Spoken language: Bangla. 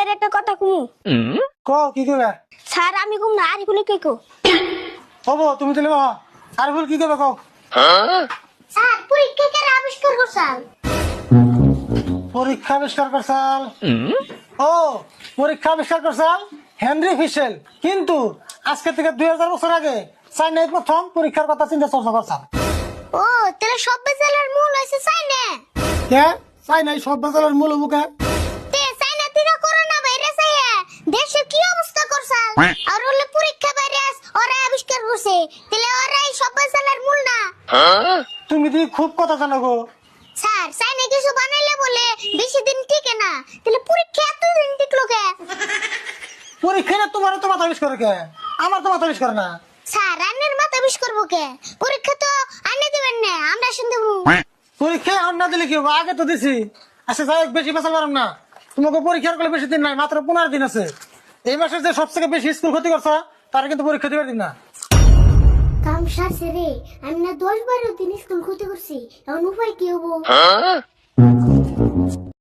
স্যার একটা কথা কমু। ক কি করবে? স্যার আমি কম না আরিফুল কে কো। হবো তুমি তাহলে বাবা আরিফুল কি করবে কও? স্যার পরীক্ষা কে আবিষ্কার করছাল? পরীক্ষা আবিষ্কার করছাল? ও পরীক্ষা আবিষ্কার করছাল হেনরি ফিশেল। কিন্তু আজকে থেকে 2000 বছর আগে চাইনায় প্রথম পরীক্ষার কথা চিন্তা চর্চা করছাল। ও তাহলে সব বেজালের মূল হইছে চাইনা। কে চাইনাই সব বাজারের মূল বুকে? তে চাইনা থেকে করোনা ভাইরাস আইয়া দেশে কি অবস্থা করছাল? আর হলে পরীক্ষা ভাইরাস ওরা আবিষ্কার করছে। তাহলে ওরাই সব বেজালের মূল না? তুমি দি খুব কথা জানো গো। স্যার চাইনা কিছু বানাইলে বলে বেশি দিন টিকে না। তাহলে পরীক্ষা এতদিন টিকলো কে? পরীক্ষা না তোমার তো মাথা আবিষ্কার কে? আমার তো মাথা আবিষ্কার না। স্যার আন্নের মাথা বিষ করবো কে? পরীক্ষা তো আন্নে দিবেন না, আমরা শুনতে পরীক্ষা আর না দিলে কি হবে? আগে তো দিছি। আচ্ছা যাই হোক, বেশি বেসাল পারম না। তোমাকে পরীক্ষার করলে বেশি দিন নাই, মাত্র 15 দিন আছে। এই মাসে যে সবথেকে বেশি স্কুল ক্ষতি করছো তারা কিন্তু পরীক্ষা দিবার দিন না। কাম সারছে রে। আমি না 10-12 দিন স্কুল ক্ষতি করছি। এখন উপায় কি হবো?